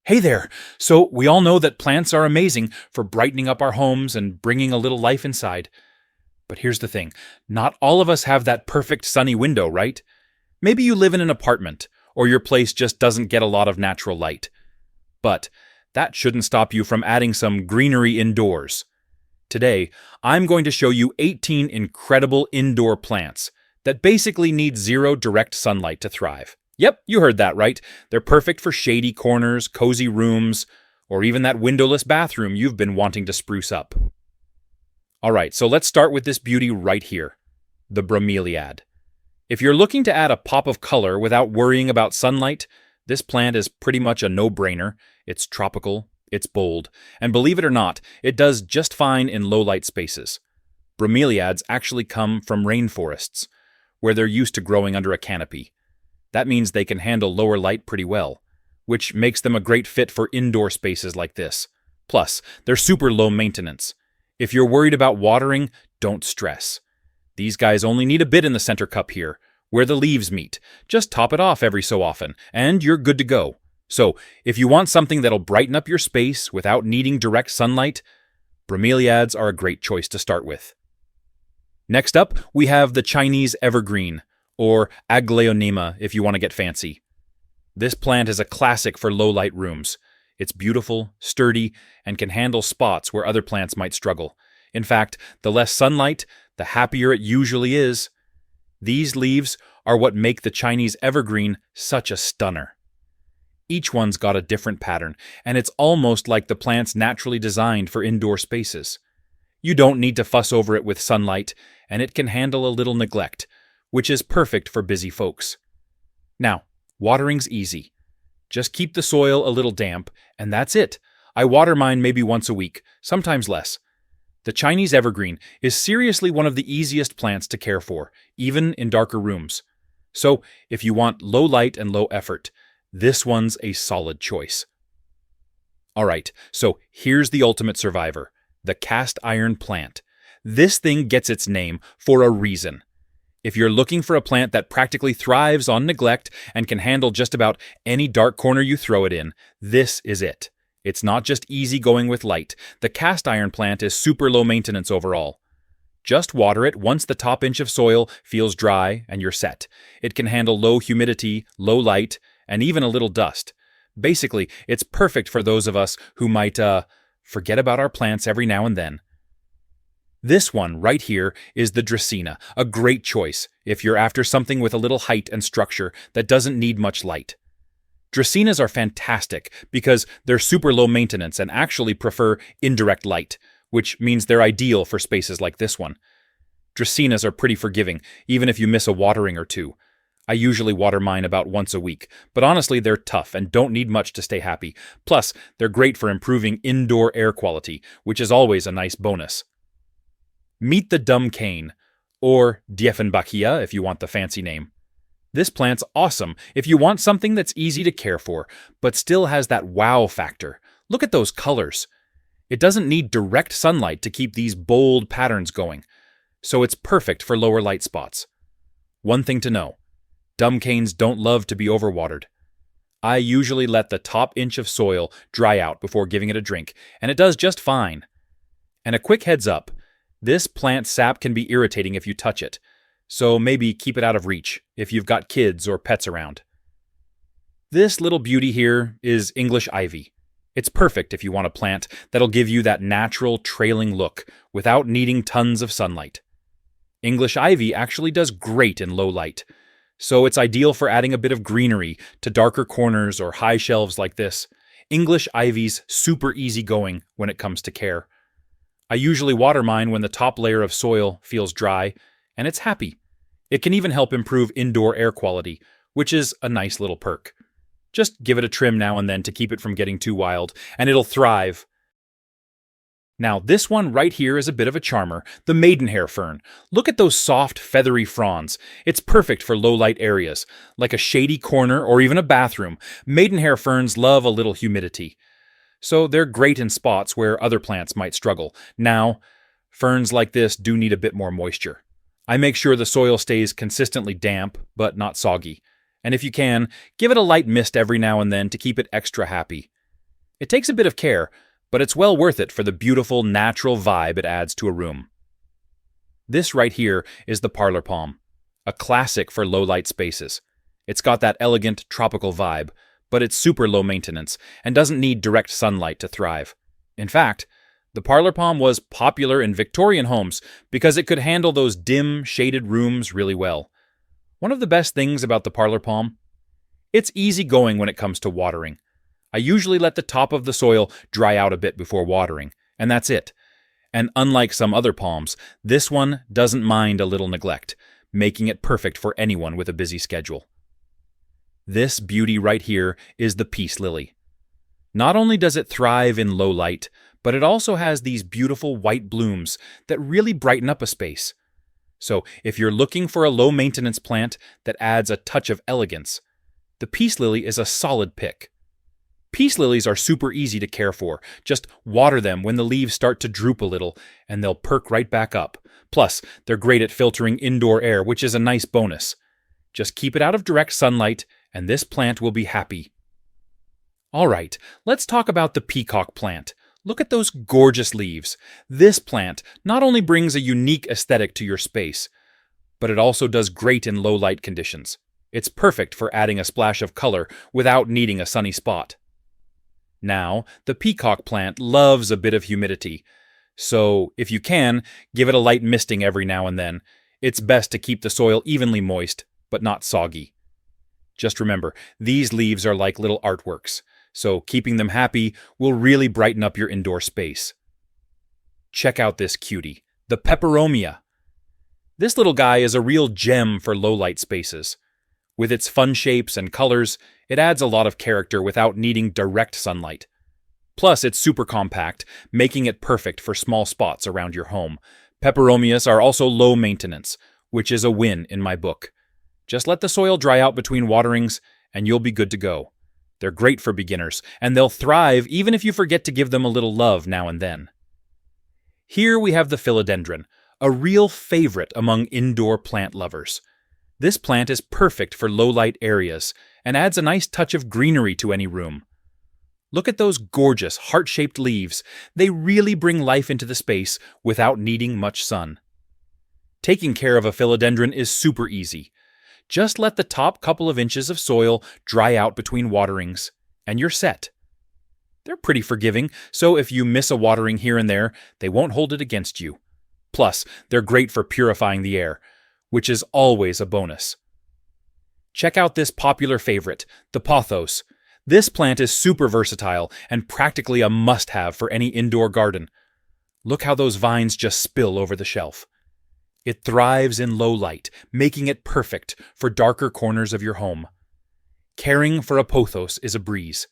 Hey there! So, we all know that plants are amazing for brightening up our homes and bringing a little life inside. But here's the thing, not all of us have that perfect sunny window, right? Maybe you live in an apartment, or your place just doesn't get a lot of natural light. But that shouldn't stop you from adding some greenery indoors. Today, I'm going to show you 18 incredible indoor plants that basically need zero direct sunlight to thrive. Yep, you heard that right. They're perfect for shady corners, cozy rooms, or even that windowless bathroom you've been wanting to spruce up. Alright, so let's start with this beauty right here, the Bromeliad. If you're looking to add a pop of color without worrying about sunlight, this plant is pretty much a no-brainer. It's tropical, it's bold, and believe it or not, it does just fine in low-light spaces. Bromeliads actually come from rainforests, where they're used to growing under a canopy. That means they can handle lower light pretty well, which makes them a great fit for indoor spaces like this. Plus, they're super low maintenance. If you're worried about watering, don't stress. These guys only need a bit in the center cup here, where the leaves meet. Just top it off every so often, and you're good to go. So, if you want something that'll brighten up your space without needing direct sunlight, bromeliads are a great choice to start with. Next up, we have the Chinese Evergreen, or Aglaonema if you want to get fancy. This plant is a classic for low-light rooms. It's beautiful, sturdy, and can handle spots where other plants might struggle. In fact, the less sunlight, the happier it usually is. These leaves are what make the Chinese Evergreen such a stunner. Each one's got a different pattern, and it's almost like the plant's naturally designed for indoor spaces. You don't need to fuss over it with sunlight, and it can handle a little neglect, which is perfect for busy folks. Now, watering's easy. Just keep the soil a little damp, and that's it. I water mine maybe once a week, sometimes less. The Chinese Evergreen is seriously one of the easiest plants to care for, even in darker rooms. So, if you want low light and low effort, this one's a solid choice. Alright, so here's the ultimate survivor, the cast iron plant. This thing gets its name for a reason. If you're looking for a plant that practically thrives on neglect and can handle just about any dark corner you throw it in, this is it. It's not just easy going with light. The cast iron plant is super low maintenance overall. Just water it once the top inch of soil feels dry and you're set. It can handle low humidity, low light, and even a little dust. Basically, it's perfect for those of us who might, forget about our plants every now and then. This one right here is the Dracaena, a great choice if you're after something with a little height and structure that doesn't need much light. Dracaenas are fantastic because they're super low maintenance and actually prefer indirect light, which means they're ideal for spaces like this one. Dracaenas are pretty forgiving, even if you miss a watering or two. I usually water mine about once a week, but honestly they're tough and don't need much to stay happy. Plus, they're great for improving indoor air quality, which is always a nice bonus. Meet the dumb cane, or Dieffenbachia if you want the fancy name. This plant's awesome if you want something that's easy to care for, but still has that wow factor. Look at those colors. It doesn't need direct sunlight to keep these bold patterns going, so it's perfect for lower light spots. One thing to know, dumb canes don't love to be overwatered. I usually let the top inch of soil dry out before giving it a drink, and it does just fine. And a quick heads up, this plant sap can be irritating if you touch it, so maybe keep it out of reach if you've got kids or pets around. This little beauty here is English ivy. It's perfect if you want a plant that'll give you that natural trailing look without needing tons of sunlight. English ivy actually does great in low light, so it's ideal for adding a bit of greenery to darker corners or high shelves like this. English ivy's super easygoing when it comes to care. I usually water mine when the top layer of soil feels dry, and it's happy. It can even help improve indoor air quality, which is a nice little perk. Just give it a trim now and then to keep it from getting too wild, and it'll thrive. Now, this one right here is a bit of a charmer, the Maidenhair Fern. Look at those soft, feathery fronds. It's perfect for low-light areas, like a shady corner or even a bathroom. Maidenhair ferns love a little humidity, so they're great in spots where other plants might struggle. Now, ferns like this do need a bit more moisture. I make sure the soil stays consistently damp, but not soggy. And if you can, give it a light mist every now and then to keep it extra happy. It takes a bit of care, but it's well worth it for the beautiful, natural vibe it adds to a room. This right here is the Parlor Palm, a classic for low-light spaces. It's got that elegant, tropical vibe, but it's super low maintenance and doesn't need direct sunlight to thrive. In fact, the Parlor Palm was popular in Victorian homes because it could handle those dim, shaded rooms really well. One of the best things about the Parlor Palm? It's easy going when it comes to watering. I usually let the top of the soil dry out a bit before watering, and that's it. And unlike some other palms, this one doesn't mind a little neglect, making it perfect for anyone with a busy schedule. This beauty right here is the peace lily. Not only does it thrive in low light, but it also has these beautiful white blooms that really brighten up a space. So if you're looking for a low-maintenance plant that adds a touch of elegance, the peace lily is a solid pick. Peace lilies are super easy to care for. Just water them when the leaves start to droop a little, and they'll perk right back up. Plus, they're great at filtering indoor air, which is a nice bonus. Just keep it out of direct sunlight, and this plant will be happy. All right, let's talk about the Peacock Plant. Look at those gorgeous leaves. This plant not only brings a unique aesthetic to your space, but it also does great in low light conditions. It's perfect for adding a splash of color without needing a sunny spot. Now, the Peacock Plant loves a bit of humidity, so if you can, give it a light misting every now and then. It's best to keep the soil evenly moist, but not soggy. Just remember, these leaves are like little artworks, so keeping them happy will really brighten up your indoor space. Check out this cutie, the Peperomia. This little guy is a real gem for low-light spaces. With its fun shapes and colors, it adds a lot of character without needing direct sunlight. Plus, it's super compact, making it perfect for small spots around your home. Peperomias are also low maintenance, which is a win in my book. Just let the soil dry out between waterings, and you'll be good to go. They're great for beginners, and they'll thrive even if you forget to give them a little love now and then. Here we have the Philodendron, a real favorite among indoor plant lovers. This plant is perfect for low-light areas and adds a nice touch of greenery to any room. Look at those gorgeous, heart-shaped leaves. They really bring life into the space without needing much sun. Taking care of a philodendron is super easy. Just let the top couple of inches of soil dry out between waterings, and you're set. They're pretty forgiving, so if you miss a watering here and there, they won't hold it against you. Plus, they're great for purifying the air, which is always a bonus. Check out this popular favorite, the Pothos. This plant is super versatile and practically a must-have for any indoor garden. Look how those vines just spill over the shelf. It thrives in low light, making it perfect for darker corners of your home. Caring for a pothos is a breeze.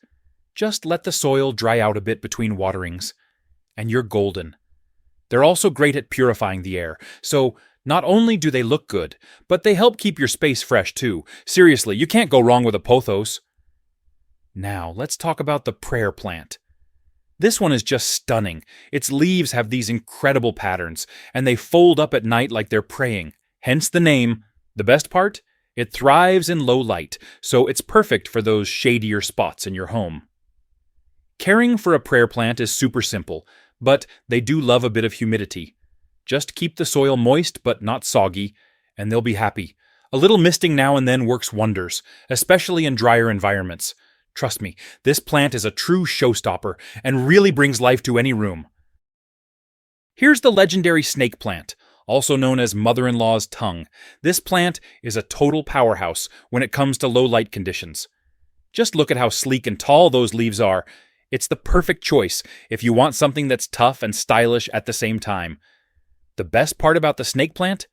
Just let the soil dry out a bit between waterings, and you're golden. They're also great at purifying the air, so not only do they look good, but they help keep your space fresh too. Seriously, you can't go wrong with a pothos. Now, let's talk about the prayer plant. This one is just stunning. Its leaves have these incredible patterns, and they fold up at night like they're praying. Hence the name. The best part? It thrives in low light, so it's perfect for those shadier spots in your home. Caring for a prayer plant is super simple, but they do love a bit of humidity. Just keep the soil moist but not soggy, and they'll be happy. A little misting now and then works wonders, especially in drier environments. Trust me, this plant is a true showstopper and really brings life to any room. Here's the legendary snake plant, also known as mother-in-law's tongue. This plant is a total powerhouse when it comes to low light conditions. Just look at how sleek and tall those leaves are. It's the perfect choice if you want something that's tough and stylish at the same time. The best part about the snake plant?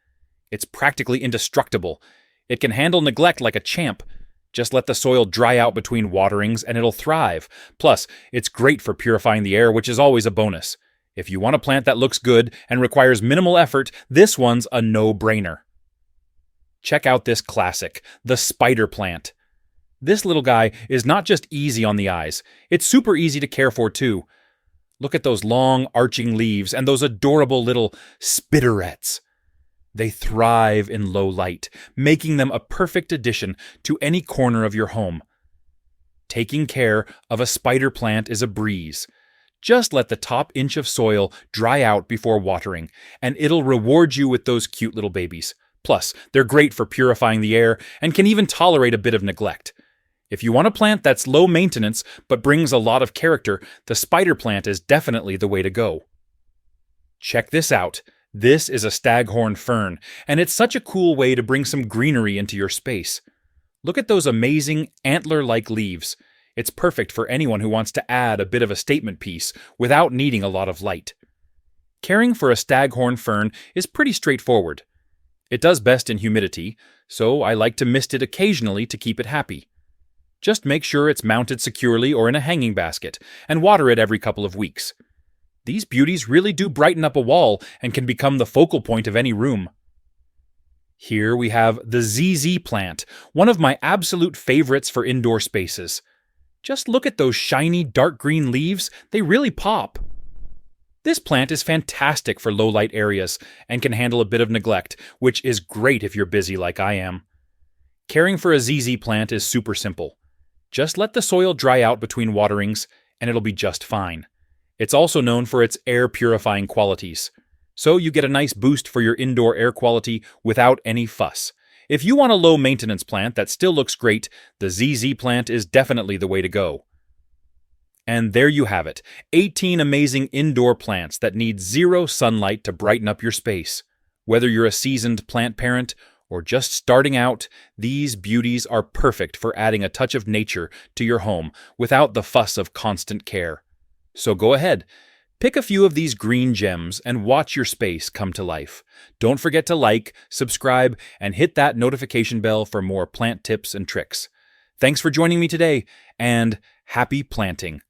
It's practically indestructible. It can handle neglect like a champ. Just let the soil dry out between waterings and it'll thrive. Plus, it's great for purifying the air, which is always a bonus. If you want a plant that looks good and requires minimal effort, this one's a no-brainer. Check out this classic, the spider plant. This little guy is not just easy on the eyes, it's super easy to care for too. Look at those long, arching leaves and those adorable little spitterets. They thrive in low light, making them a perfect addition to any corner of your home. taking care of a spider plant is a breeze. Just let the top inch of soil dry out before watering, and it'll reward you with those cute little babies. Plus, they're great for purifying the air and can even tolerate a bit of neglect. If you want a plant that's low maintenance but brings a lot of character, the spider plant is definitely the way to go. Check this out. This is a Staghorn Fern, and it's such a cool way to bring some greenery into your space. Look at those amazing antler-like leaves. It's perfect for anyone who wants to add a bit of a statement piece without needing a lot of light. Caring for a Staghorn Fern is pretty straightforward. It does best in humidity, so I like to mist it occasionally to keep it happy. Just make sure it's mounted securely or in a hanging basket, and water it every couple of weeks. These beauties really do brighten up a wall and can become the focal point of any room. Here we have the ZZ plant, one of my absolute favorites for indoor spaces. Just look at those shiny dark green leaves, they really pop. This plant is fantastic for low-light areas and can handle a bit of neglect, which is great if you're busy like I am. Caring for a ZZ plant is super simple. Just let the soil dry out between waterings, and it'll be just fine. It's also known for its air-purifying qualities, so you get a nice boost for your indoor air quality without any fuss. If you want a low-maintenance plant that still looks great, the ZZ plant is definitely the way to go. And there you have it, 18 amazing indoor plants that need zero sunlight to brighten up your space. Whether you're a seasoned plant parent or just starting out, these beauties are perfect for adding a touch of nature to your home without the fuss of constant care. So go ahead. Pick a few of these green gems and watch your space come to life. Don't forget to like, subscribe, and hit that notification bell for more plant tips and tricks. Thanks for joining me today, and happy planting.